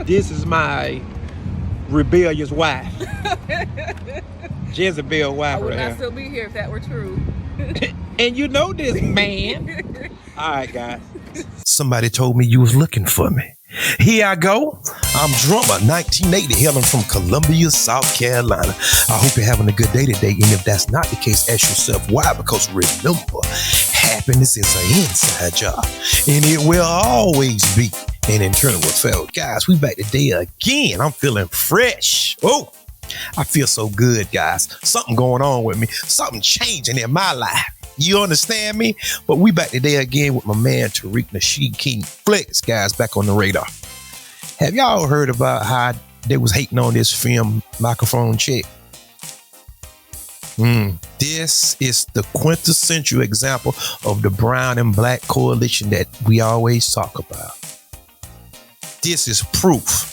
This is my rebellious wife. Jezebel wife. I would right not here. still be here if that were true. And you know this, man. All right, guys. Somebody told me you was looking for me. Here I go. I'm drummer, 1980, hailing from Columbia, South Carolina. I hope you're having a good day today. And if that's not the case, ask yourself why. Because remember, happiness is an inside job. And it will always be an internal affair. Guys, we back today again. I'm feeling fresh. Oh, I feel so good, guys. Something going on with me. Something changing in my life. You understand me? But we back today again with my man Tariq, Nasheed, King Flex, guys, back on the radar. Have y'all heard about how they was hating on this film, Microphone Check? This is the quintessential example of the brown and black coalition that we always talk about. This is proof.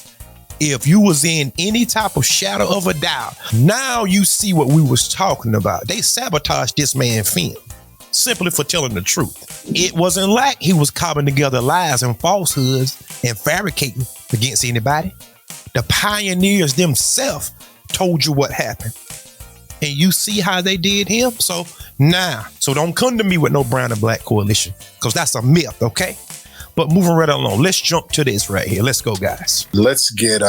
If you was in any type of shadow of a doubt, now you see what we was talking about. They sabotaged this man's film simply for telling the truth. It wasn't like he was cobbling together lies and falsehoods and fabricating against anybody. The pioneers themselves told you what happened. And you see how they did him? So don't come to me with no brown and black coalition, because that's a myth, okay? But moving right along, let's jump to this right here. Let's go, guys. Let's get,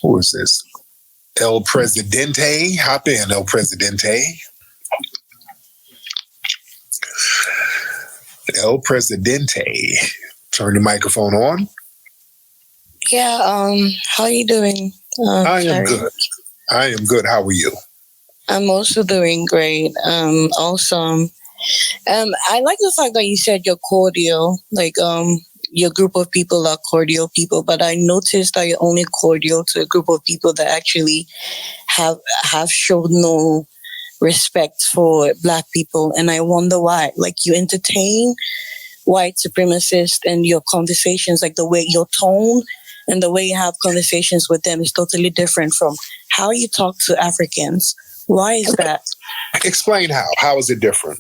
who is this? El Presidente. Hop in, El Presidente. El Presidente. Turn the microphone on. Yeah, how are you doing? I am good. I am good. How are you? I'm also doing great. Awesome. I like the fact that you said you're cordial, like your group of people are cordial people, but I noticed that you're only cordial to a group of people that actually have showed no respect for Black people. And I wonder why. Like, you entertain white supremacists and your conversations, like the way your tone and the way you have conversations with them is totally different from how you talk to Africans. Why is that? Explain how. How is it different?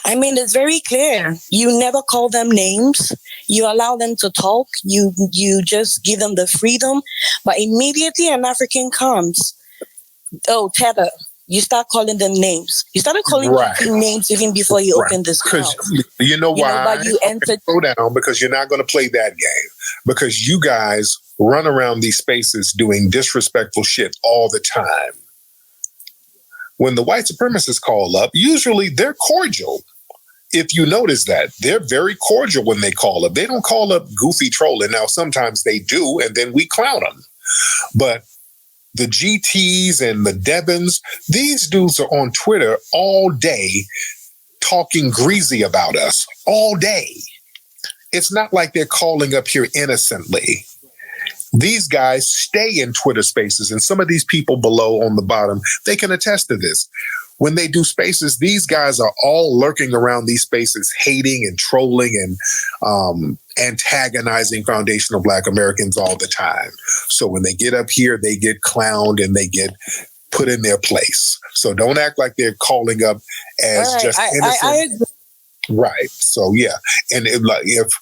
I mean, it's very clear. You never call them names. You allow them to talk. You just give them the freedom. But immediately an African comes, oh, Tether, you start calling them names. You started calling them names even before you opened this mouth. You know why? But you entered. Slow down, because you're not going to play that game. Because you guys run around these spaces doing disrespectful shit all the time. When the white supremacists call up, usually they're cordial. If you notice that, they're very cordial when they call up. They don't call up goofy trolling. Now, sometimes they do, and then we clown them. But the GTs and the Debons, these dudes are on Twitter all day talking greasy about us all day. It's not like they're calling up here innocently. These guys stay in Twitter spaces, and some of these people below on the bottom, they can attest to this. When they do spaces, these guys are all lurking around these spaces, hating and trolling and antagonizing foundational Black Americans all the time. So when they get up here, they get clowned and they get put in their place. So don't act like they're calling up as just innocent. I agree. Right. So yeah, and if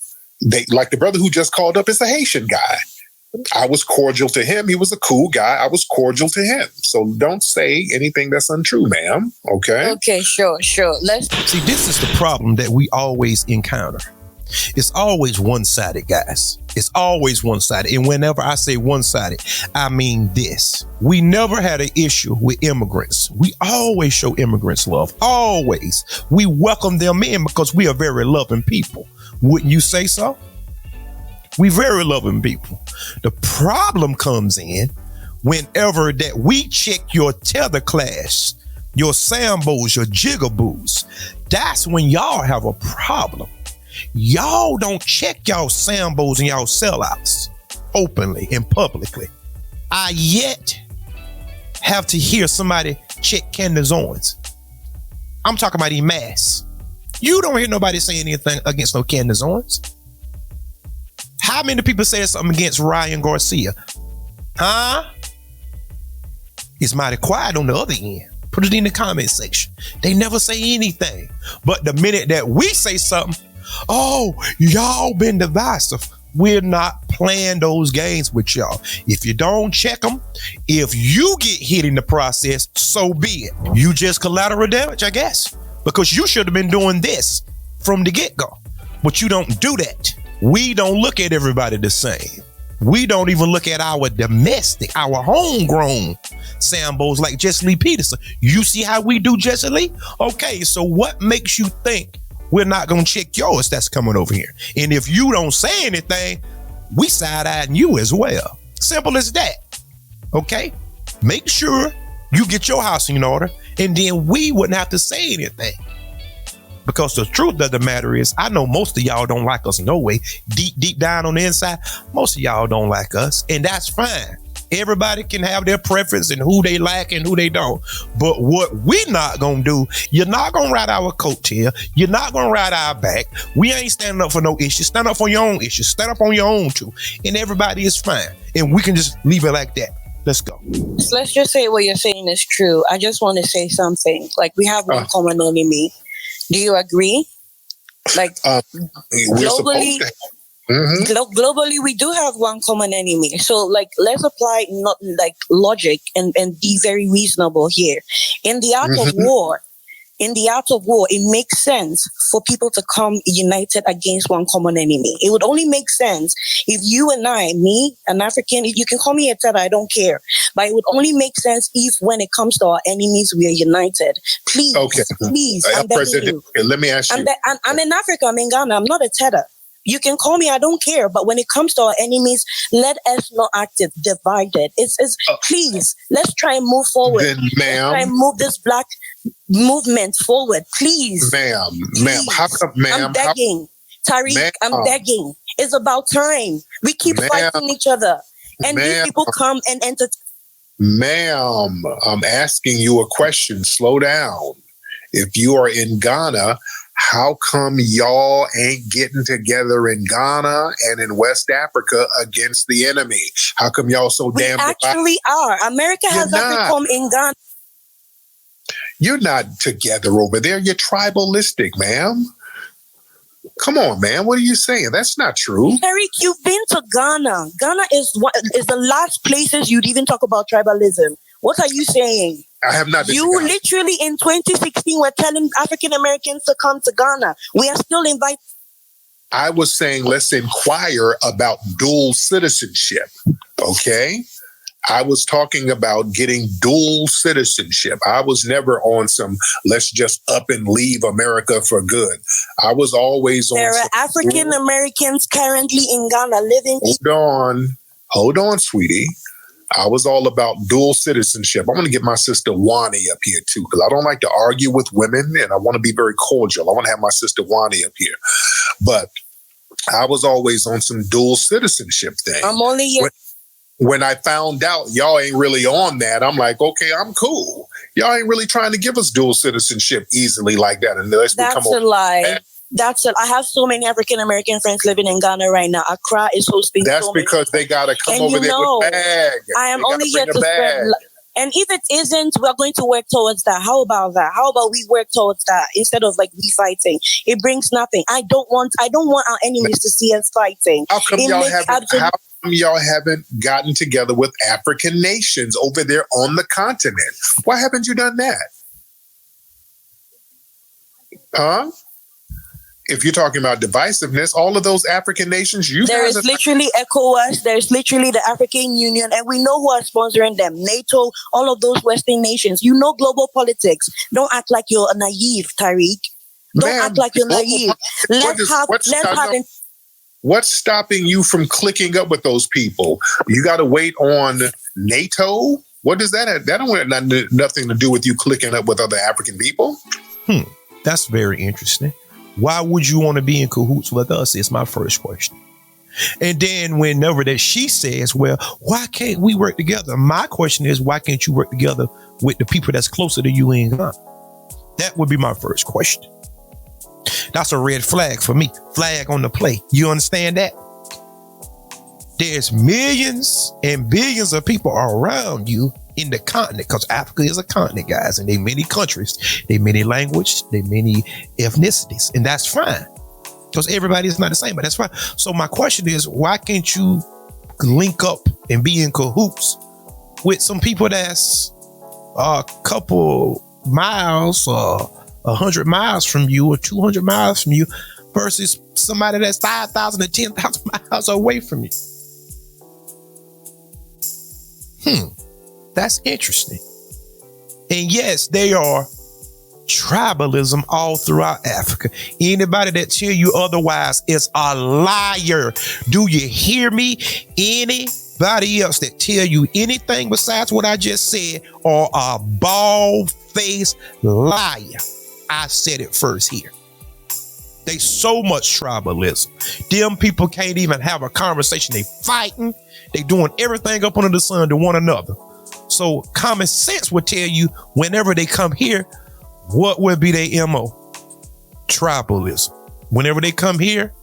they, like the brother who just called up, is a Haitian guy. I was cordial to him. He was a cool guy. I was cordial to him. So don't say anything that's untrue, ma'am. Okay? Okay, sure. Let's See, this is the problem that we always encounter. It's always one-sided, guys. It's always one-sided. And whenever I say one-sided, I mean this. We never had an issue with immigrants. We always show immigrants love. Always. We welcome them in because we are very loving people. Wouldn't you say so? We very loving people. The problem comes in whenever that we check your tether class, your Sambos, your jigaboos. That's when y'all have a problem. Y'all don't check y'all Sambos and y'all sellouts openly and publicly. I yet have to hear somebody check Candace Owens. I'm talking about mass. You don't hear nobody say anything against no Candace Owens. How many people said something against Ryan Garcia? Huh? It's mighty quiet on the other end. Put it in the comment section. They never say anything. But the minute that we say something, oh, y'all been divisive. We're not playing those games with y'all. If you don't check them, if you get hit in the process, so be it. You just collateral damage, I guess, because you should have been doing this from the get-go. But you don't do that. We don't look at everybody the same. We don't even look at our domestic, our homegrown Sambos like Jesse Lee Peterson. You see how we do, Jesse Lee? Okay, so what makes you think we're not going to check yours that's coming over here? And if you don't say anything, we side-eyeing you as well. Simple as that. Okay? Make sure you get your house in order, and then we wouldn't have to say anything. Because the truth of the matter is, I know most of y'all don't like us no way. Deep down on the inside, most of y'all don't like us, and that's fine. Everybody can have their preference and who they like and who they don't. But what we're not going to do, you're not going to ride our coattail. You're not going to ride our back. We ain't standing up for no issues. Stand up for your own issues. Stand up on your own too. And everybody is fine. And we can just leave it like that. Let's go. Let's just say what you're saying is true. I just want to say something. Like, we have one common enemy. Do you agree? Like, globally, globally, we do have one common enemy. So, like, let's apply not like logic and be very reasonable here. In the art of war, it makes sense for people to come united against one common enemy. It would only make sense if you and I, me, an African, you can call me a Teta, I don't care. But it would only make sense if, when it comes to our enemies, we are united. Please, please, I'm begging you. Let me ask you. I'm in Africa, I'm in Ghana, I'm not a Teta. You can call me, I don't care. But when it comes to our enemies, let us not act divided. Please, let's try and move forward. Then, ma'am, let's try and move this black movement forward, please. Ma'am, how come, ma'am? I'm begging. Tariq, I'm begging. It's about time. We keep fighting each other. And these people come and enter. Ma'am, I'm asking you a question. Slow down. If you are in Ghana, how come y'all ain't getting together in Ghana and in West Africa against the enemy? How come y'all so damn divided? We actually are. America has not come in Ghana. You're not together over there. You're tribalistic, ma'am. Come on, man. What are you saying? That's not true. Tariq, you've been to Ghana. Ghana is the last places you'd even talk about tribalism. What are you saying? I have not. You literally in 2016 were telling African Americans to come to Ghana. We are still invited. I was saying let's inquire about dual citizenship. Okay? I was talking about getting dual citizenship. I was never on some let's just up and leave America for good. I was always on. There are African Americans currently in Ghana living. Hold on, sweetie. I was all about dual citizenship. I want to get my sister Wani up here too, because I don't like to argue with women and I want to be very cordial. I want to have my sister Wani up here. But I was always on some dual citizenship thing. I'm only here. When I found out y'all ain't really on that, I'm like, okay, I'm cool. Y'all ain't really trying to give us dual citizenship easily like that. Unless we come That's a lie. I have so many African American friends living in Ghana right now. Accra is hosting. That's because they gotta come over there with bags. I am only here to spread. And if it isn't, we're going to work towards that. How about that? How about we work towards that instead of like we fighting? It brings nothing. I don't want our enemies to see us fighting. How come y'all haven't gotten together with African nations over there on the continent? Why haven't you done that? Huh? If you're talking about divisiveness, all of those African nations, there is literally ECOWAS, there's literally the African Union, and we know who are sponsoring them. NATO, all of those Western nations. You know global politics. Don't act like you're naive, Tariq. Don't act like you're naive. What's stopping you from clicking up with those people? You got to wait on NATO? What does that have? That don't have nothing to do with you clicking up with other African people. That's very interesting. Why would you want to be in cahoots with us is my first question. And then whenever that she says, well, why can't we work together? My question is, why can't you work together with the people that's closer to you in Ghana? That would be my first question. That's a red flag for me. Flag on the play. You understand that? There's millions and billions of people around you in the continent, because Africa is a continent, guys, and there are many countries, there are many languages, there are many ethnicities, and that's fine. because everybody is not the same, but that's fine. So my question is, why can't you link up and be in cahoots with some people that's a couple miles or 100 miles from you or 200 miles from you versus somebody that's 5,000 or 10,000 miles away from you? That's interesting. And yes, they are tribalism all throughout Africa. Anybody that tell you otherwise is a liar. Do you hear me? Anybody else that tell you anything besides what I just said are a bald-faced liar. I said it first here. They so much tribalism. Them people can't even have a conversation. They fighting. They doing everything up under the sun to one another. So common sense would tell you whenever they come here, what will be their MO? Tribalism. Whenever they come here,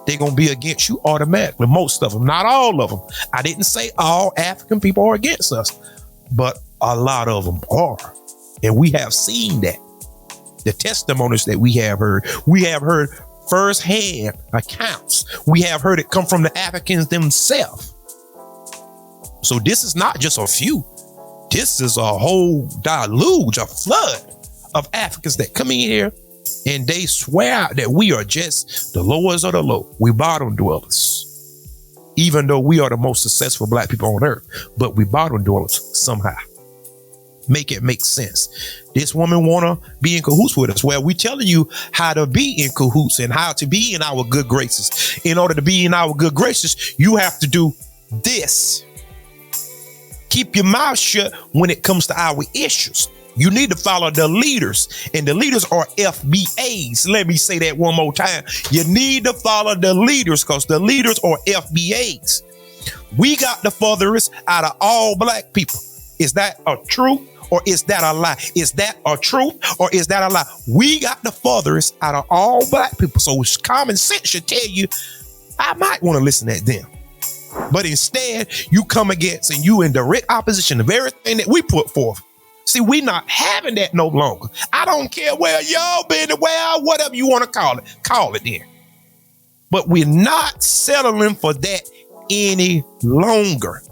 they're going to be against you automatically. Most of them, not all of them. I didn't say all African people are against us, but a lot of them are. And we have seen that. The testimonies that we have heard firsthand accounts. We have heard it come from the Africans themselves. So this is not just a few. This is a whole deluge, a flood of Africans that come in here and they swear out that we are just the lowest of the low. We bottom dwellers. Even though we are the most successful black people on earth, but we bottom dwellers somehow. Make it make sense. This woman wanna be in cahoots with us. Well, we telling you how to be in cahoots and how to be in our good graces. In order to be in our good graces, you have to do this. Keep your mouth shut when it comes to our issues. You need to follow the leaders, and the leaders are FBAs. Let me say that one more time. You need to follow the leaders because the leaders are FBAs. We got the furthest out of all black people. Is that a truth or is that a lie? Is that a truth or is that a lie? We got the furthest out of all black people. So common sense should tell you, I might want to listen to them. But instead, you come against and you in direct opposition of everything that we put forth. See, we not having that no longer. I don't care where y'all been, well, whatever you want to call it then. But we're not settling for that any longer.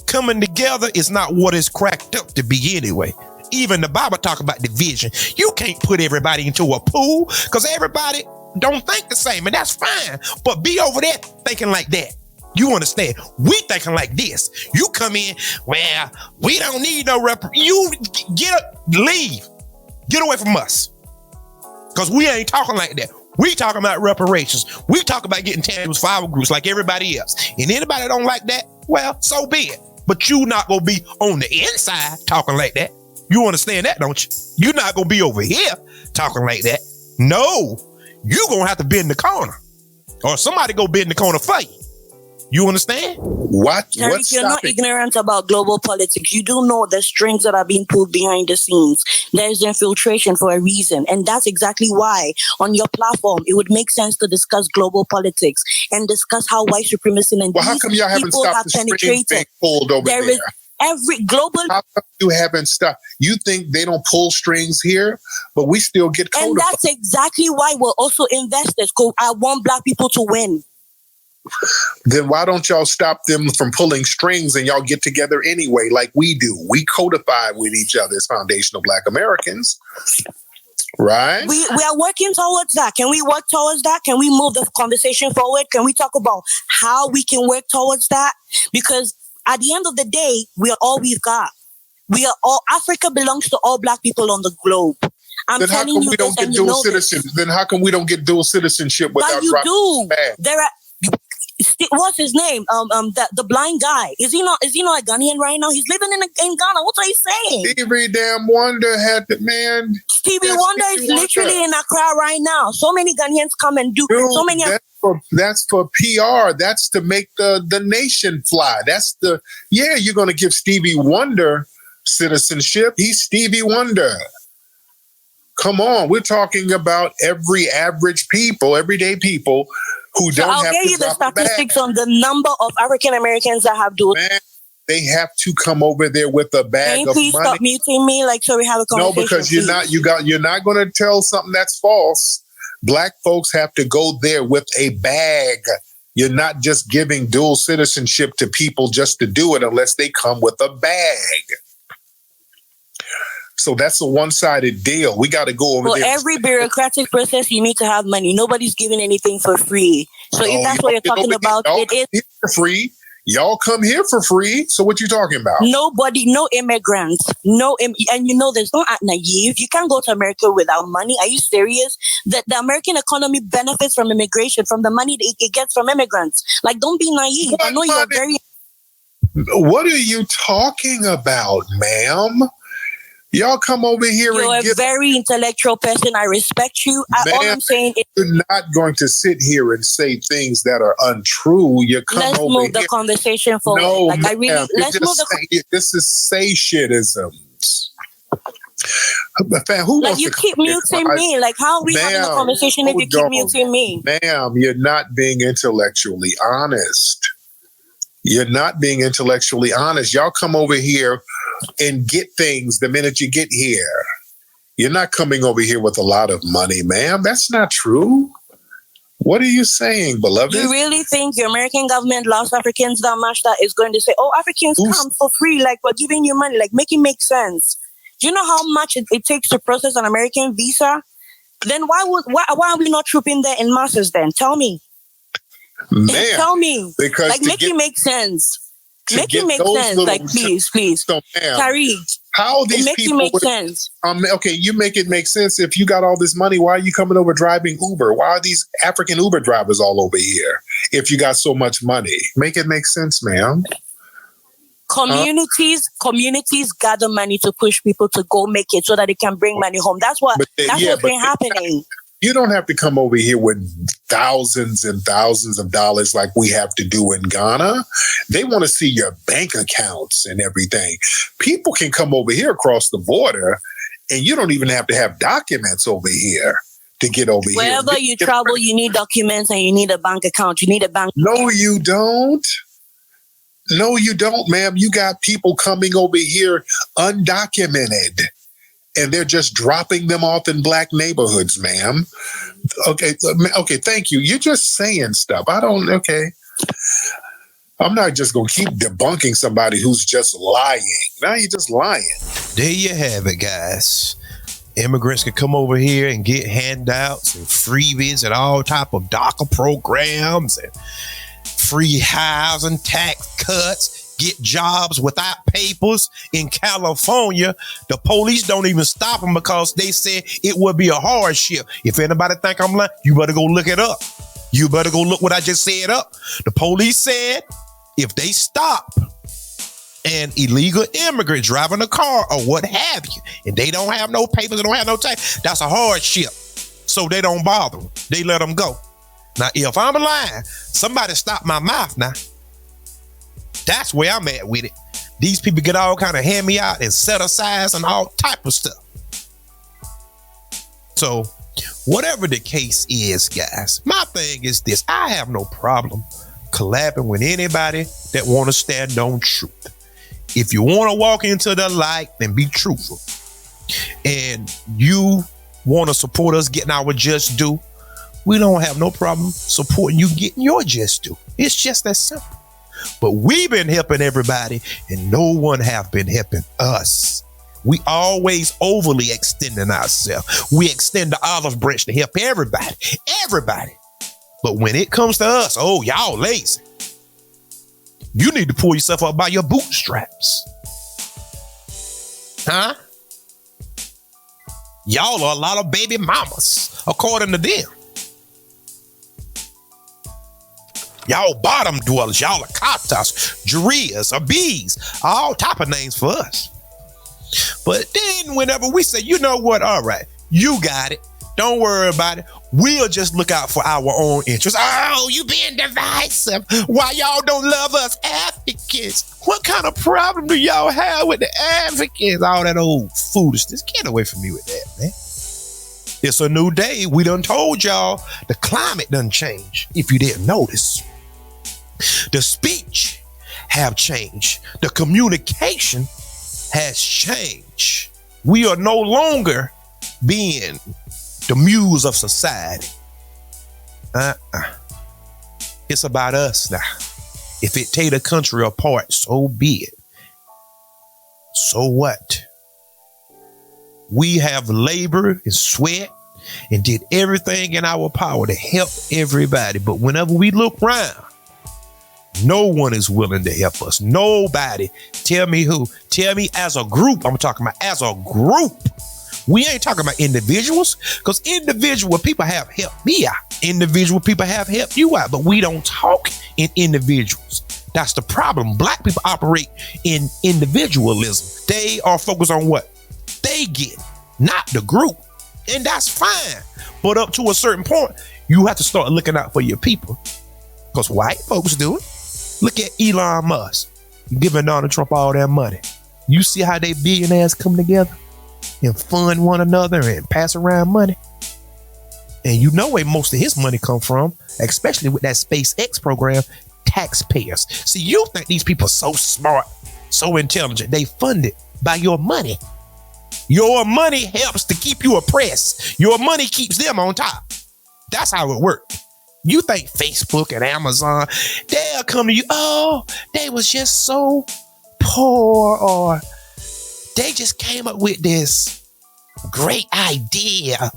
Coming together is not what it's cracked up to be anyway. Even the Bible talk about division. You can't put everybody into a pool because everybody don't think the same, and that's fine. But be over there thinking like that. You understand? We thinking like this. You come in, well, we don't need no you leave. Get away from us. Because we ain't talking like that. We talking about reparations. We talk about getting tangibles for our groups like everybody else. And anybody that don't like that, well, so be it. But you not gonna be on the inside talking like that. You understand that, don't you? You're not gonna be over here talking like that. No, you gonna have to be in the corner. Or somebody go be in the corner for you. You understand? Tariq, you're not ignorant about global politics. You do know the strings that are being pulled behind the scenes. There's infiltration for a reason. And that's exactly why on your platform, it would make sense to discuss global politics and discuss how white supremacy and how come y'all haven't stopped the strings being pulled over there? Every global... How come you haven't stopped? You think they don't pull strings here, but we still get codified. And that's exactly why we're also investors, because I want black people to win. Then why don't y'all stop them from pulling strings and y'all get together anyway, like we do? We codify with each other as foundational Black Americans, right? We are working towards that. Can we work towards that? Can we move the conversation forward? Can we talk about how we can work towards that? Because at the end of the day, we are all we've got. We are all, Africa belongs to all black people on the globe. Then how come we don't get dual citizenship? Then how come we don't get dual citizenship without? But you do. There are. What's his name? The blind guy. Is he not a Ghanaian right now? He's living in Ghana. What are you saying? Stevie damn Wonder had the man. Stevie Wonder is literally in Accra right now. So many Ghanaians come and do so many. That's for PR. That's to make the nation fly. You're gonna give Stevie Wonder citizenship. He's Stevie Wonder. Come on, we're talking about every average people, everyday people who don't have to. I'll give you the statistics on the number of African Americans that have dual. Man, they have to come over there with a bag of money. Please stop muting me, so we have a conversation. No, because you're not going to tell something that's false. Black folks have to go there with a bag. You're not just giving dual citizenship to people just to do it unless they come with a bag. So that's a one-sided deal. We got to go over there. For every bureaucratic process, you need to have money. Nobody's giving anything for free. So if that's what you're talking about, it is for free. Y'all come here for free. So what you talking about? Nobody, no immigrants, and there's no act naive. You can't go to America without money. Are you serious? That the American economy benefits from immigration, from the money that it gets from immigrants. Like, don't be naive. I know you're very. What are you talking about, ma'am? Y'all come over here You're a very intellectual person. I respect you. All I'm saying is, you're not going to sit here and say things that are untrue. You come let's over move here. the conversation forward. No, like, I really, let's move the. This is say-shitisms. Who like, you keep muting me. Like, how are we having a conversation if you keep muting me? Ma'am, you're not being intellectually honest. You're not being intellectually honest. Y'all come over here and get things the minute you get here. You're not coming over here with a lot of money, ma'am. That's not true. What are you saying, beloved? You really think your American government loves Africans that much that is going to say, oh, Africans come for free, like we're giving you money, like make it make sense? Do you know how much it takes to process an American visa? Then why are we not trooping there in masses then? Tell me. Ma'am, tell me. Because like, make it make sense. Make it make sense. Like, please. So, Tariq, how these make people it make sense. Okay, you make it make sense. If you got all this money, why are you coming over driving Uber? Why are these African Uber drivers all over here? If you got so much money, make it make sense, ma'am. Communities gather money to push people to go make it so that they can bring money home. That's what's been happening. You don't have to come over here with thousands and thousands of dollars like we have to do in Ghana. They want to see your bank accounts and everything. People can come over here across the border, and you don't even have to have documents over here to get over here. Wherever you travel, you need documents and you need a bank account. You need a bank. No, you don't. No, you don't, ma'am. You got people coming over here undocumented. And they're just dropping them off in black neighborhoods, ma'am. Okay, thank you. You're just saying stuff. I'm not just going to keep debunking somebody who's just lying. Now you're just lying. There you have it, guys. Immigrants can come over here and get handouts and freebies and all type of DACA programs and free housing, tax cuts. Get jobs without papers in California. The police don't even stop them because they said it would be a hardship. If anybody think I'm lying, you better go look it up. You better go look what I just said up. The police said if they stop an illegal immigrant driving a car or what have you, and they don't have no papers, they don't have no tax, that's a hardship. So they don't bother them. They let them go. Now, if I'm lying, somebody stop my mouth now. That's where I'm at with it. These people get all kind of hand me out and set aside and all type of stuff. So whatever the case is, guys, my thing is this. I have no problem collabing with anybody that want to stand on truth. If you want to walk into the light, then be truthful. And you want to support us getting our just due, we don't have no problem supporting you getting your just due. It's just that simple. But we've been helping everybody and no one have been helping us. We always overly extending ourselves. We extend the olive branch to help everybody. But when it comes to us, oh, y'all lazy. You need to pull yourself up by your bootstraps. Huh? Y'all are a lot of baby mamas, according to them. Y'all bottom dwellers, y'all are katas, jarias, or bees, all type of names for us. But then whenever we say, you know what, all right, you got it, don't worry about it, we'll just look out for our own interests. Oh, you being divisive. Why y'all don't love us Africans? What kind of problem do y'all have with the Africans? All that old foolishness. Get away from me with that, man. It's a new day. We done told y'all the climate done change, if you didn't notice. The speech have changed. The communication has changed. We are no longer being the muse of society. It's about us now. If it tear the country apart, so be it. So what? We have labored and sweat and did everything in our power to help everybody. But whenever we look around, no one is willing to help us. Nobody. Tell me who. Tell me as a group. I'm talking about as a group. We ain't talking about individuals, because individual people have helped me out. Individual people have helped you out, but we don't talk in individuals. That's the problem. Black people operate in individualism. They are focused on what they get, not the group. And that's fine. But up to a certain point, you have to start looking out for your people, because white folks do it. Look at Elon Musk giving Donald Trump all that money. You see how they billionaires come together and fund one another and pass around money? And you know where most of his money come from, especially with that SpaceX program, taxpayers. See, you think these people are so smart, so intelligent. They funded by your money. Your money helps to keep you oppressed. Your money keeps them on top. That's how it works. You think Facebook and Amazon, they'll come to you, oh, they was just so poor, or they just came up with this great idea.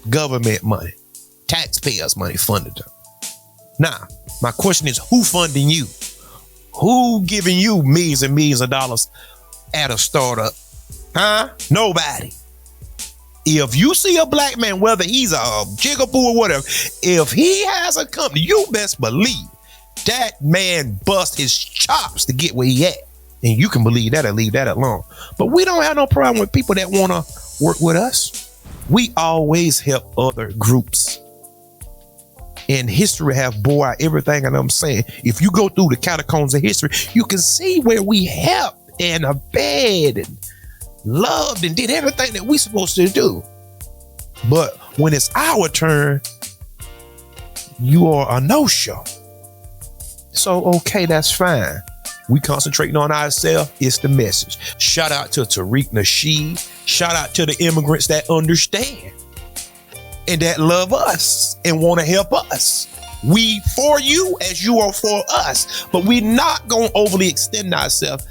Government money, taxpayers' money funded them. Now, my question is, who funding you? Who giving you millions and millions of dollars at a startup? Huh? Nobody. If you see a black man, whether he's a jigaboo or whatever, if he has a company, you best believe that man bust his chops to get where he at. And you can believe that or leave that alone. But we don't have no problem with people that want to work with us. We always help other groups. And history have bore out everything that I'm saying. If you go through the catacombs of history, you can see where we helped and abetted and loved and did everything that we supposed to do. But when it's our turn, you are a no-show. So, okay, that's fine. We concentrating on ourselves. It's the message. Shout out to Tariq, Nasheed. Shout out to the immigrants that understand and that love us and want to help us. We for you as you are for us, but we're not going to overly extend ourselves.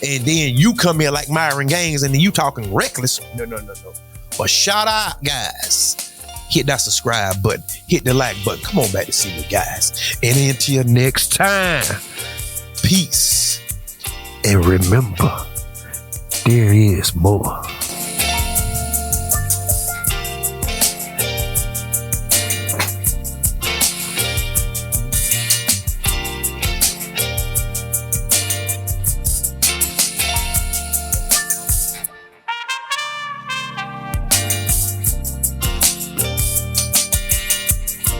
And then you come in like Myron Gaines and then you talking reckless. No. But shout out, guys. Hit that subscribe button. Hit the like button. Come on back to see me, guys. And until next time, peace. And remember, there is more.